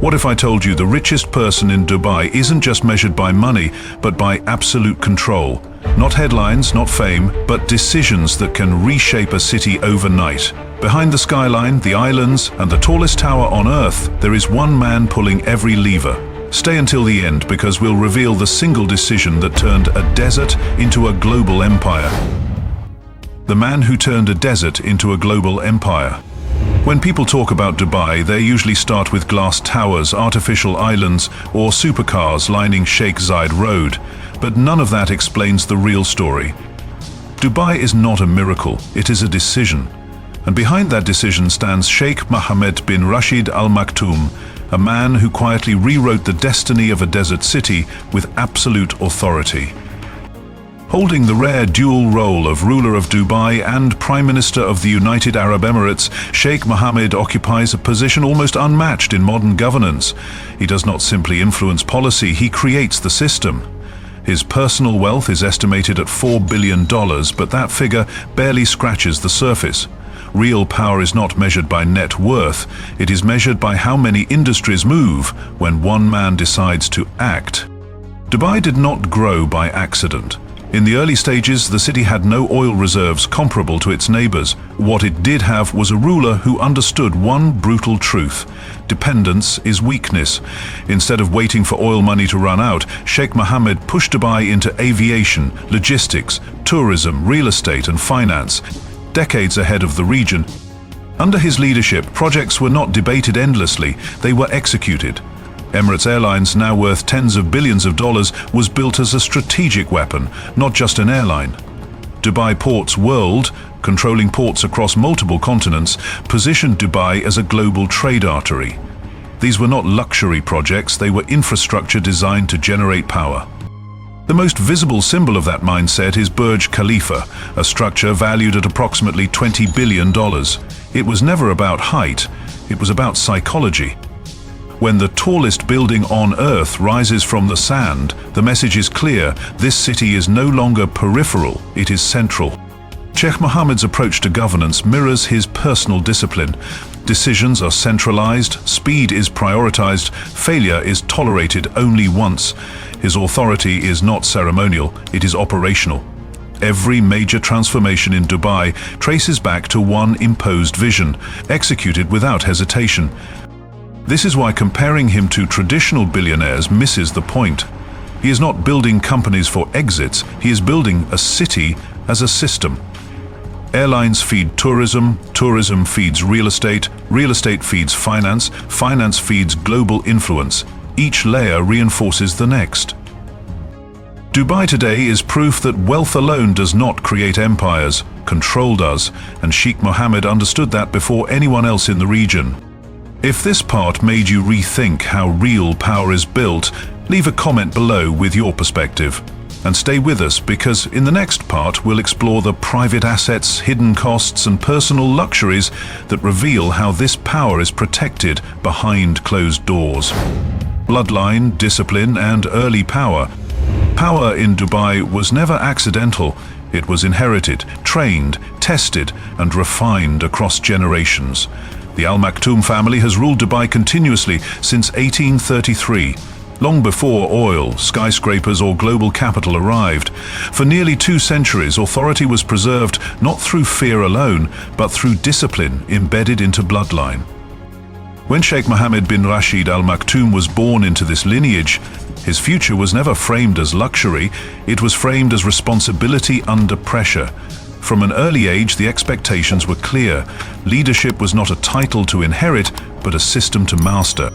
What if I told you the richest person in Dubai isn't just measured by money, but by absolute control? Not headlines, not fame, but decisions that can reshape a city overnight. Behind the skyline, the islands, and the tallest tower on Earth, there is one man pulling every lever. Stay until the end, because we'll reveal the single decision that turned a desert into a global empire. The man who turned a desert into a global empire. When people talk about Dubai, they usually start with glass towers, artificial islands, or supercars lining Sheikh Zayed Road. But none of that explains the real story. Dubai is not a miracle, it is a decision. And behind that decision stands Sheikh Mohammed bin Rashid Al Maktoum, a man who quietly rewrote the destiny of a desert city with absolute authority. Holding the rare dual role of ruler of Dubai and Prime Minister of the United Arab Emirates, Sheikh Mohammed occupies a position almost unmatched in modern governance. He does not simply influence policy, he creates the system. His personal wealth is estimated at $4 billion, but that figure barely scratches the surface. Real power is not measured by net worth, it is measured by how many industries move when one man decides to act. Dubai did not grow by accident. In the early stages, the city had no oil reserves comparable to its neighbors. What it did have was a ruler who understood one brutal truth: dependence is weakness. Instead of waiting for oil money to run out, Sheikh Mohammed pushed Dubai into aviation, logistics, tourism, real estate and finance, decades ahead of the region. Under his leadership, projects were not debated endlessly, they were executed. Emirates Airlines, now worth tens of billions of dollars, was built as a strategic weapon, not just an airline. Dubai Ports World, controlling ports across multiple continents, positioned Dubai as a global trade artery. These were not luxury projects, they were infrastructure designed to generate power. The most visible symbol of that mindset is Burj Khalifa, a structure valued at approximately $20 billion. It was never about height, it was about psychology. When the tallest building on Earth rises from the sand, the message is clear: this city is no longer peripheral, it is central. Sheikh Mohammed's approach to governance mirrors his personal discipline. Decisions are centralized, speed is prioritized, failure is tolerated only once. His authority is not ceremonial, it is operational. Every major transformation in Dubai traces back to one imposed vision, executed without hesitation. This is why comparing him to traditional billionaires misses the point. He is not building companies for exits, he is building a city as a system. Airlines feed tourism, tourism feeds real estate feeds finance, finance feeds global influence. Each layer reinforces the next. Dubai today is proof that wealth alone does not create empires, control does, and Sheikh Mohammed understood that before anyone else in the region. If this part made you rethink how real power is built, leave a comment below with your perspective. And stay with us, because in the next part we'll explore the private assets, hidden costs and personal luxuries that reveal how this power is protected behind closed doors. Bloodline, discipline and early power. Power in Dubai was never accidental. It was inherited, trained, tested and refined across generations. The Al Maktoum family has ruled Dubai continuously since 1833, long before oil, skyscrapers or global capital arrived. For nearly 2 centuries, authority was preserved not through fear alone, but through discipline embedded into bloodline. When Sheikh Mohammed bin Rashid Al Maktoum was born into this lineage, his future was never framed as luxury, it was framed as responsibility under pressure. From an early age, the expectations were clear. Leadership was not a title to inherit, but a system to master.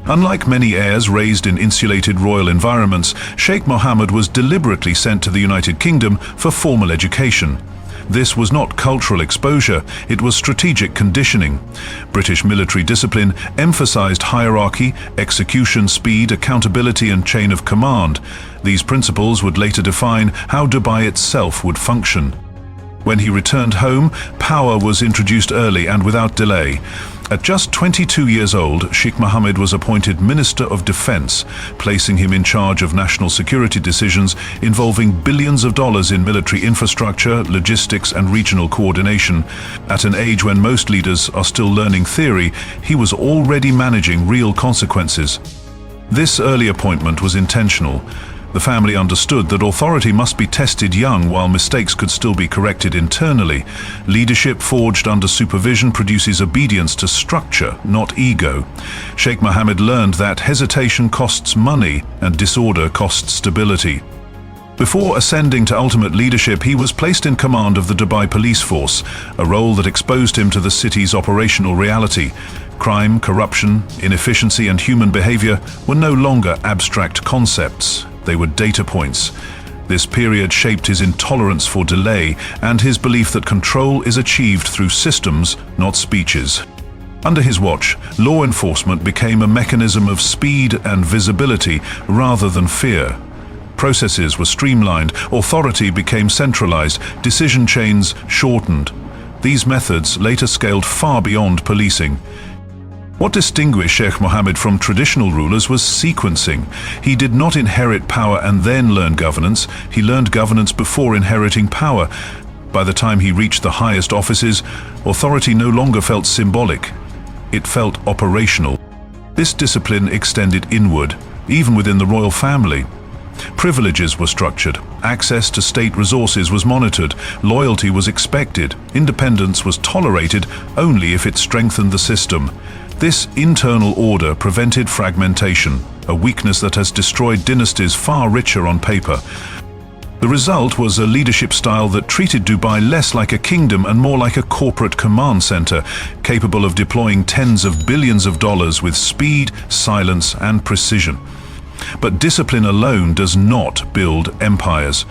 Unlike many heirs raised in insulated royal environments, Sheikh Mohammed was deliberately sent to the United Kingdom for formal education. This was not cultural exposure, it was strategic conditioning. British military discipline emphasized hierarchy, execution speed, accountability and chain of command. These principles would later define how Dubai itself would function. When he returned home, power was introduced early and without delay. At just 22 years old, Sheikh Mohammed was appointed Minister of Defense, placing him in charge of national security decisions involving billions of dollars in military infrastructure, logistics and regional coordination. At an age when most leaders are still learning theory, he was already managing real consequences. This early appointment was intentional. The family understood that authority must be tested young while mistakes could still be corrected internally. Leadership forged under supervision produces obedience to structure, not ego. Sheikh Mohammed learned that hesitation costs money and disorder costs stability. Before ascending to ultimate leadership, he was placed in command of the Dubai police force, a role that exposed him to the city's operational reality. Crime, corruption, inefficiency and human behavior were no longer abstract concepts. They were data points. This period shaped his intolerance for delay and his belief that control is achieved through systems, not speeches. Under his watch, law enforcement became a mechanism of speed and visibility rather than fear. Processes were streamlined, authority became centralized, decision chains shortened. These methods later scaled far beyond policing. What distinguished Sheikh Mohammed from traditional rulers was sequencing. He did not inherit power and then learn governance. He learned governance before inheriting power. By the time he reached the highest offices, authority no longer felt symbolic. It felt operational. This discipline extended inward, even within the royal family. Privileges were structured, access to state resources was monitored, loyalty was expected, independence was tolerated only if it strengthened the system. This internal order prevented fragmentation, a weakness that has destroyed dynasties far richer on paper. The result was a leadership style that treated Dubai less like a kingdom and more like a corporate command center, capable of deploying tens of billions of dollars with speed, silence, and precision. But discipline alone does not build empires.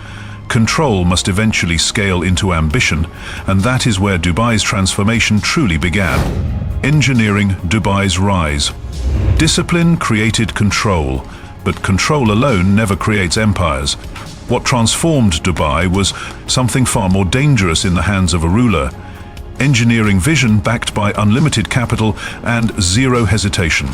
Control must eventually scale into ambition, and that is where Dubai's transformation truly began. Engineering Dubai's rise. Discipline created control, but control alone never creates empires. What transformed Dubai was something far more dangerous in the hands of a ruler. Engineering vision backed by unlimited capital and zero hesitation.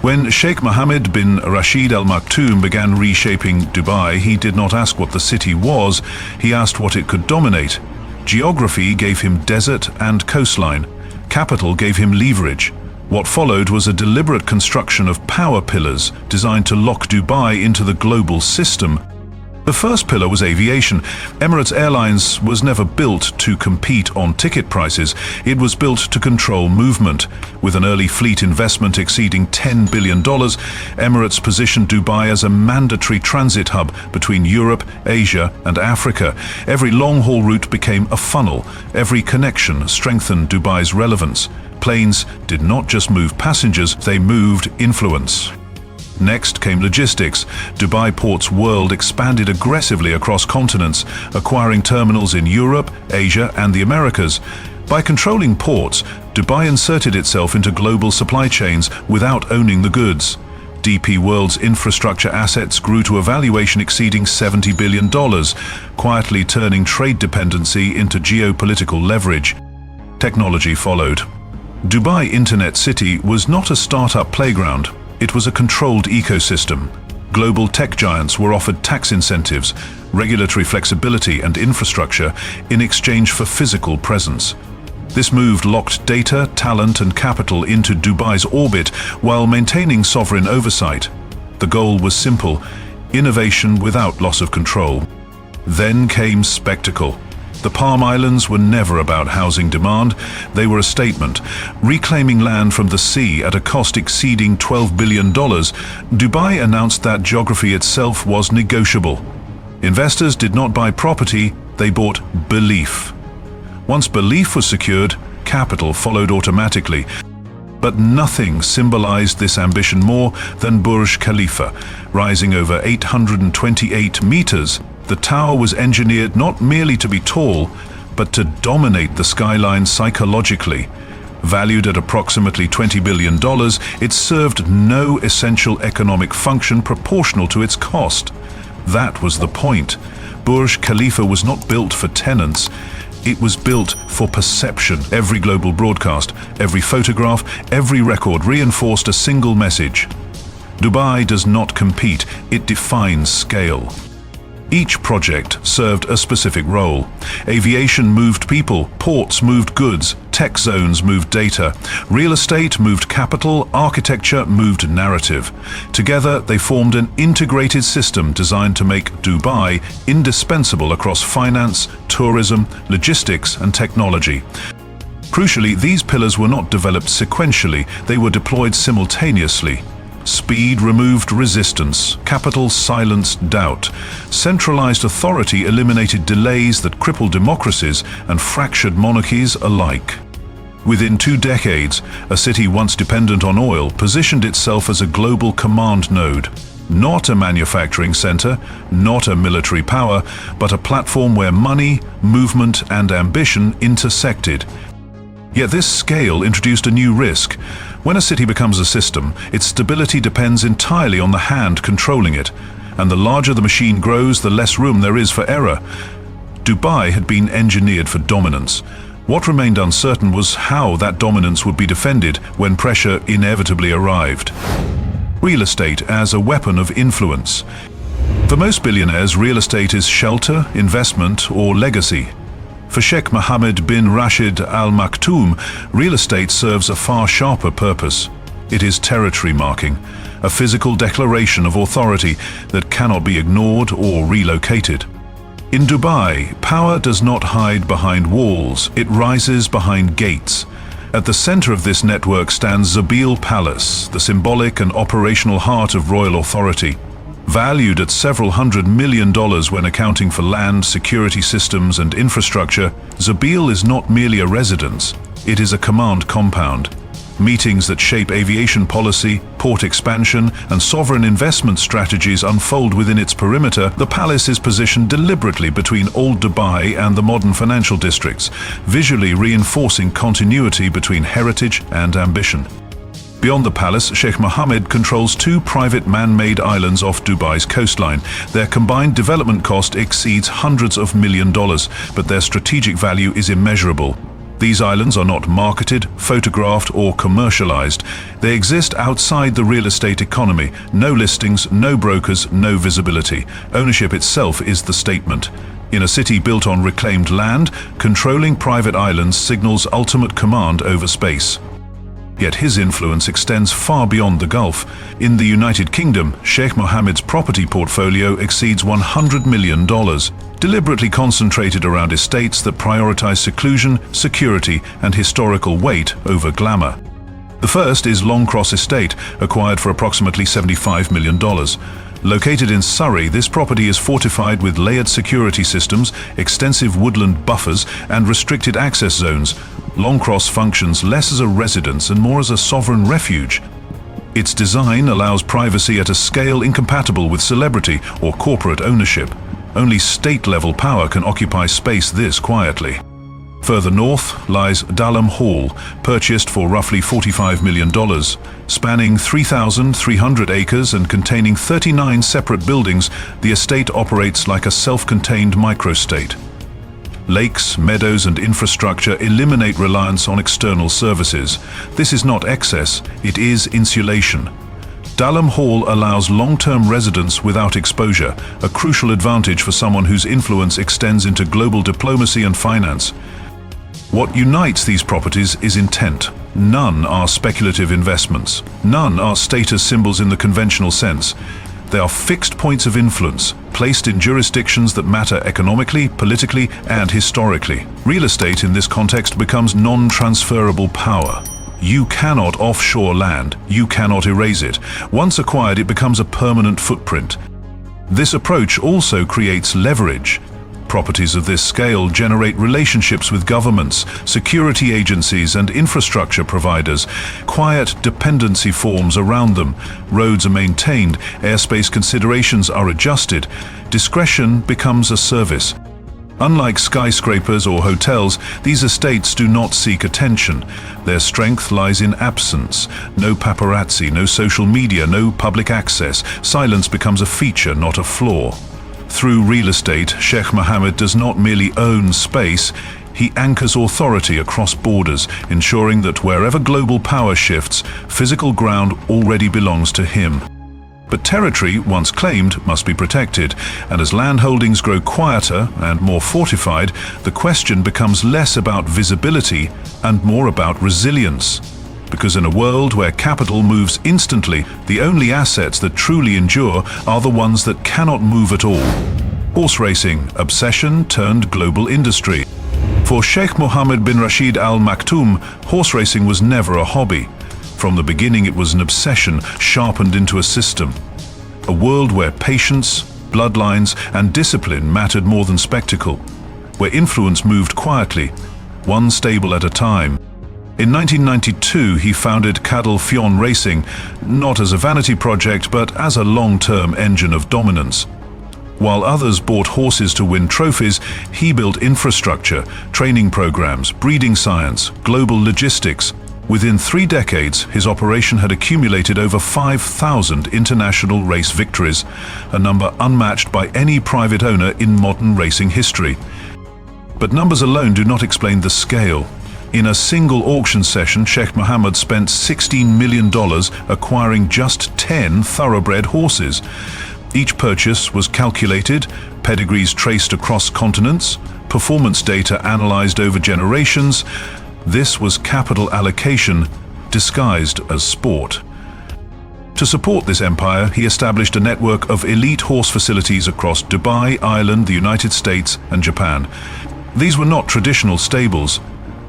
When Sheikh Mohammed bin Rashid Al Maktoum began reshaping Dubai, he did not ask what the city was, he asked what it could dominate. Geography gave him desert and coastline. Capital gave him leverage. What followed was a deliberate construction of power pillars designed to lock Dubai into the global system. The first pillar was aviation. Emirates Airlines was never built to compete on ticket prices. It was built to control movement. With an early fleet investment exceeding $10 billion, Emirates positioned Dubai as a mandatory transit hub between Europe, Asia, and Africa. Every long-haul route became a funnel. Every connection strengthened Dubai's relevance. Planes did not just move passengers, they moved influence. Next came logistics. Dubai Ports world expanded aggressively across continents, acquiring terminals in Europe, Asia, and the Americas. By controlling ports, Dubai inserted itself into global supply chains without owning the goods. DP World's infrastructure assets grew to a valuation exceeding $70 billion, quietly turning trade dependency into geopolitical leverage. Technology followed. Dubai Internet City was not a startup playground. It was a controlled ecosystem. Global tech giants were offered tax incentives, regulatory flexibility and infrastructure in exchange for physical presence. This move locked data, talent and capital into Dubai's orbit while maintaining sovereign oversight. The goal was simple: innovation without loss of control. Then came spectacle. The Palm Islands were never about housing demand, they were a statement. Reclaiming land from the sea at a cost exceeding $12 billion, Dubai announced that geography itself was negotiable. Investors did not buy property, they bought belief. Once belief was secured, capital followed automatically. But nothing symbolized this ambition more than Burj Khalifa, rising over 828 meters. The tower was engineered not merely to be tall, but to dominate the skyline psychologically. Valued at approximately $20 billion, it served no essential economic function proportional to its cost. That was the point. Burj Khalifa was not built for tenants. It was built for perception. Every global broadcast, every photograph, every record reinforced a single message. Dubai does not compete, it defines scale. Each project served a specific role. Aviation moved people, ports moved goods, tech zones moved data, real estate moved capital, architecture moved narrative. Together, they formed an integrated system designed to make Dubai indispensable across finance, tourism, logistics, and technology. Crucially, these pillars were not developed sequentially, they were deployed simultaneously. Speed removed resistance, capital silenced doubt. Centralized authority eliminated delays that crippled democracies and fractured monarchies alike. Within 2 decades, a city once dependent on oil positioned itself as a global command node. Not a manufacturing center, not a military power, but a platform where money, movement, and ambition intersected. Yet this scale introduced a new risk. When a city becomes a system, its stability depends entirely on the hand controlling it, and the larger the machine grows, the less room there is for error. Dubai had been engineered for dominance. What remained uncertain was how that dominance would be defended when pressure inevitably arrived. Real estate as a weapon of influence. For most billionaires, real estate is shelter, investment, or legacy. For Sheikh Mohammed bin Rashid Al Maktoum, real estate serves a far sharper purpose. It is territory marking, a physical declaration of authority that cannot be ignored or relocated. In Dubai, power does not hide behind walls, it rises behind gates. At the center of this network stands Zabil Palace, the symbolic and operational heart of royal authority. Valued at several $100 million when accounting for land, security systems, and infrastructure, Zabil is not merely a residence, it is a command compound. Meetings that shape aviation policy, port expansion, and sovereign investment strategies unfold within its perimeter. The palace is positioned deliberately between old Dubai and the modern financial districts, visually reinforcing continuity between heritage and ambition. Beyond the palace, Sheikh Mohammed controls 2 private man-made islands off Dubai's coastline. Their combined development cost exceeds hundreds of million dollars, but their strategic value is immeasurable. These islands are not marketed, photographed, or commercialized. They exist outside the real estate economy. No listings, no brokers, no visibility. Ownership itself is the statement. In a city built on reclaimed land, controlling private islands signals ultimate command over space. Yet his influence extends far beyond the Gulf. In the United Kingdom, Sheikh Mohammed's property portfolio exceeds $100 million, deliberately concentrated around estates that prioritize seclusion, security, and historical weight over glamour. The first is Long Cross Estate, acquired for approximately $75 million. Located in Surrey, this property is fortified with layered security systems, extensive woodland buffers, and restricted access zones. Long Cross functions less as a residence and more as a sovereign refuge. Its design allows privacy at a scale incompatible with celebrity or corporate ownership. Only state-level power can occupy space this quietly. Further north lies Dalham Hall, purchased for roughly $45 million. Spanning 3,300 acres and containing 39 separate buildings, the estate operates like a self-contained microstate. Lakes, meadows, and infrastructure eliminate reliance on external services. This is not excess, it is insulation. Dalham Hall allows long-term residence without exposure, a crucial advantage for someone whose influence extends into global diplomacy and finance. What unites these properties is intent. None are speculative investments. None are status symbols in the conventional sense. They are fixed points of influence, placed in jurisdictions that matter economically, politically, and historically. Real estate in this context becomes non-transferable power. You cannot offshore land, you cannot erase it. Once acquired, it becomes a permanent footprint. This approach also creates leverage. Properties of this scale generate relationships with governments, security agencies, and infrastructure providers. Quiet dependency forms around them. Roads are maintained, airspace considerations are adjusted. Discretion becomes a service. Unlike skyscrapers or hotels, these estates do not seek attention. Their strength lies in absence. No paparazzi, no social media, no public access. Silence becomes a feature, not a flaw. Through real estate, Sheikh Mohammed does not merely own space, he anchors authority across borders, ensuring that wherever global power shifts, physical ground already belongs to him. But territory, once claimed, must be protected, and as land holdings grow quieter and more fortified, the question becomes less about visibility and more about resilience. Because in a world where capital moves instantly, the only assets that truly endure are the ones that cannot move at all. Horse racing, obsession turned global industry. For Sheikh Mohammed bin Rashid Al Maktoum, horse racing was never a hobby. From the beginning it was an obsession sharpened into a system. A world where patience, bloodlines and discipline mattered more than spectacle. Where influence moved quietly, one stable at a time. In 1992 he founded Cadel Fion Racing, not as a vanity project but as a long-term engine of dominance. While others bought horses to win trophies, he built infrastructure, training programs, breeding science, global logistics. Within 3 decades, his operation had accumulated over 5,000 international race victories, a number unmatched by any private owner in modern racing history. But numbers alone do not explain the scale. In a single auction session, Sheikh Mohammed spent $16 million acquiring just 10 thoroughbred horses. Each purchase was calculated, pedigrees traced across continents, performance data analyzed over generations. This was capital allocation disguised as sport. To support this empire, he established a network of elite horse facilities across Dubai, Ireland, the United States, and Japan. These were not traditional stables.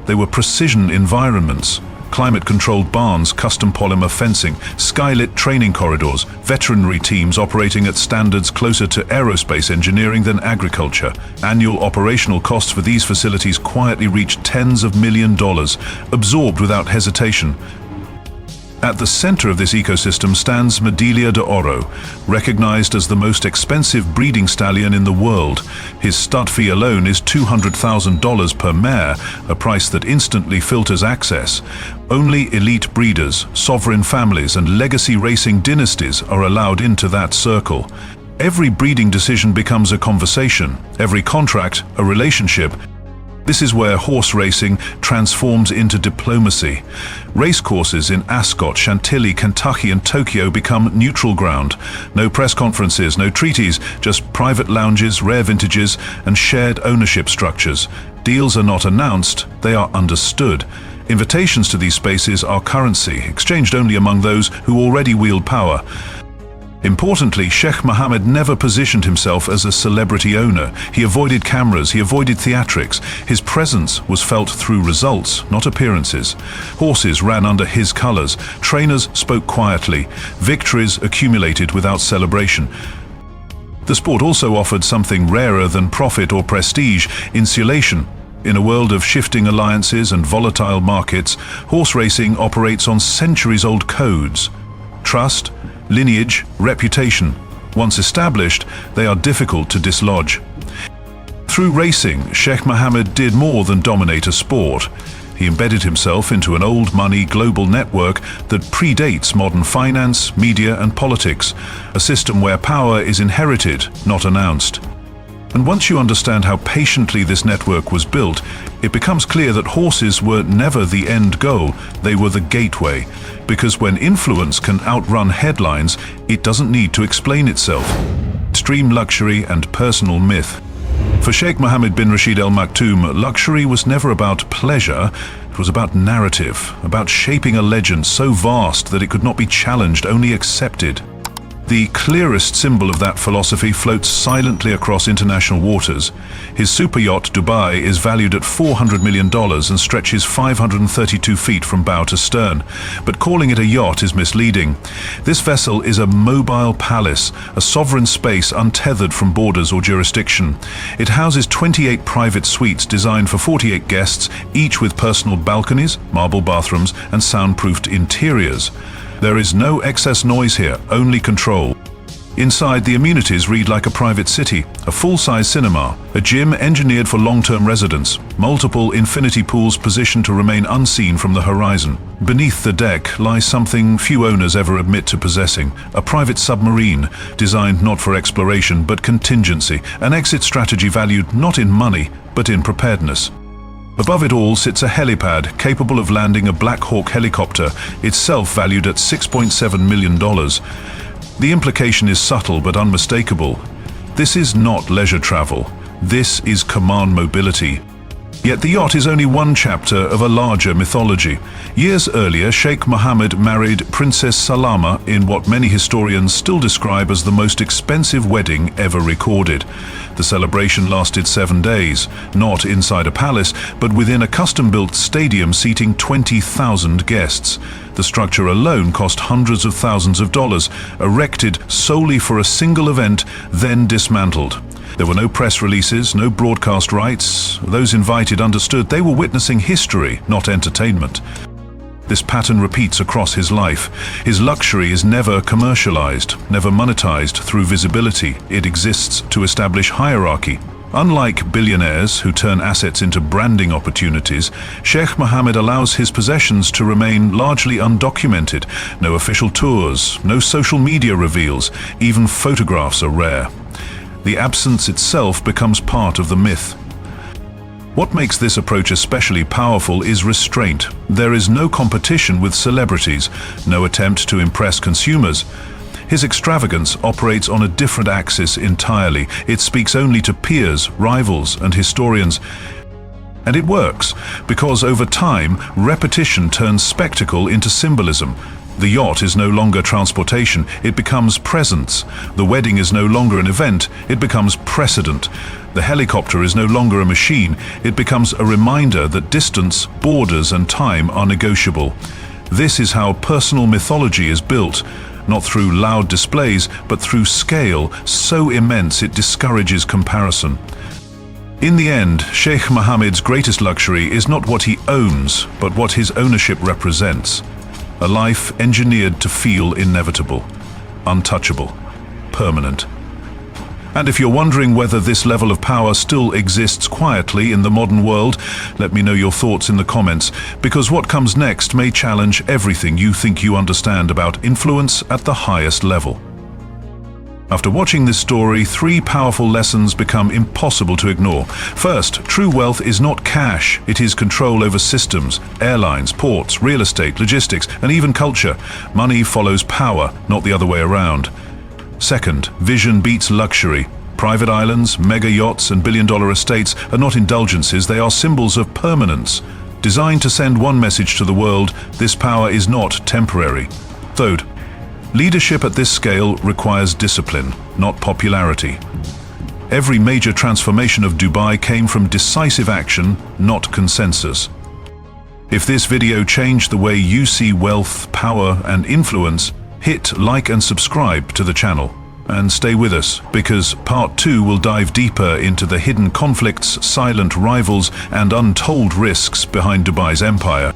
They were precision environments. Climate-controlled barns, custom polymer fencing, skylit training corridors, veterinary teams operating at standards closer to aerospace engineering than agriculture. Annual operational costs for these facilities quietly reached tens of millions of dollars, absorbed without hesitation. At the center of this ecosystem stands Medaglia de Oro, recognized as the most expensive breeding stallion in the world. His stud fee alone is $200,000 per mare, a price that instantly filters access. Only elite breeders, sovereign families, and legacy racing dynasties are allowed into that circle. Every breeding decision becomes a conversation, every contract a relationship. This is where horse racing transforms into diplomacy. Racecourses in Ascot, Chantilly, Kentucky, and Tokyo become neutral ground. No press conferences, no treaties, just private lounges, rare vintages, and shared ownership structures. Deals are not announced, they are understood. Invitations to these spaces are currency, exchanged only among those who already wield power. Importantly, Sheikh Mohammed never positioned himself as a celebrity owner. He avoided cameras, he avoided theatrics. His presence was felt through results, not appearances. Horses ran under his colors. Trainers spoke quietly. Victories accumulated without celebration. The sport also offered something rarer than profit or prestige: insulation. In a world of shifting alliances and volatile markets, horse racing operates on centuries-old codes. Trust, lineage, reputation. Once established, they are difficult to dislodge. Through racing, Sheikh Mohammed did more than dominate a sport. He embedded himself into an old money global network that predates modern finance, media, and politics, a system where power is inherited, not announced. And once you understand how patiently this network was built, it becomes clear that horses were never the end goal, they were the gateway. Because when influence can outrun headlines, it doesn't need to explain itself. Extreme luxury and personal myth. For Sheikh Mohammed bin Rashid Al Maktoum, luxury was never about pleasure, it was about narrative, about shaping a legend so vast that it could not be challenged, only accepted. The clearest symbol of that philosophy floats silently across international waters. His superyacht Dubai is valued at $400 million and stretches 532 feet from bow to stern. But calling it a yacht is misleading. This vessel is a mobile palace, a sovereign space untethered from borders or jurisdiction. It houses 28 private suites designed for 48 guests, each with personal balconies, marble bathrooms, and soundproofed interiors. There is no excess noise here, only control. Inside, the amenities read like a private city, a full-size cinema, a gym engineered for long-term residents, multiple infinity pools positioned to remain unseen from the horizon. Beneath the deck lies something few owners ever admit to possessing, a private submarine, designed not for exploration but contingency, an exit strategy valued not in money, but in preparedness. Above it all sits a helipad capable of landing a Black Hawk helicopter, itself valued at $6.7 million. The implication is subtle but unmistakable. This is not leisure travel. This is command mobility. Yet the yacht is only one chapter of a larger mythology. Years earlier, Sheikh Mohammed married Princess Salama in what many historians still describe as the most expensive wedding ever recorded. The celebration lasted 7 days, not inside a palace, but within a custom-built stadium seating 20,000 guests. The structure alone cost hundreds of thousands of dollars, erected solely for a single event, then dismantled. There were no press releases, no broadcast rights. Those invited understood they were witnessing history, not entertainment. This pattern repeats across his life. His luxury is never commercialized, never monetized through visibility. It exists to establish hierarchy. Unlike billionaires who turn assets into branding opportunities, Sheikh Mohammed allows his possessions to remain largely undocumented. No official tours, no social media reveals, even photographs are rare. The absence itself becomes part of the myth. What makes this approach especially powerful is restraint. There is no competition with celebrities, no attempt to impress consumers. His extravagance operates on a different axis entirely. It speaks only to peers, rivals, and historians. And it works, because over time, repetition turns spectacle into symbolism. The yacht is no longer transportation, it becomes presence. The wedding is no longer an event, it becomes precedent. The helicopter is no longer a machine, it becomes a reminder that distance, borders, and time are negotiable. This is how personal mythology is built, not through loud displays, but through scale so immense it discourages comparison. In the end, Sheikh Mohammed's greatest luxury is not what he owns, but what his ownership represents. A life engineered to feel inevitable, untouchable, permanent. And if you're wondering whether this level of power still exists quietly in the modern world, let me know your thoughts in the comments, because what comes next may challenge everything you think you understand about influence at the highest level. After watching this story, 3 powerful lessons become impossible to ignore. First, true wealth is not cash, it is control over systems, airlines, ports, real estate, logistics, and even culture. Money follows power, not the other way around. Second, vision beats luxury. Private islands, mega yachts, and billion-dollar estates are not indulgences, they are symbols of permanence. Designed to send one message to the world, this power is not temporary. Third, leadership at this scale requires discipline, not popularity. Every major transformation of Dubai came from decisive action, not consensus. If this video changed the way you see wealth, power, and influence, hit like and subscribe to the channel. And stay with us, because part 2 will dive deeper into the hidden conflicts, silent rivals, and untold risks behind Dubai's empire.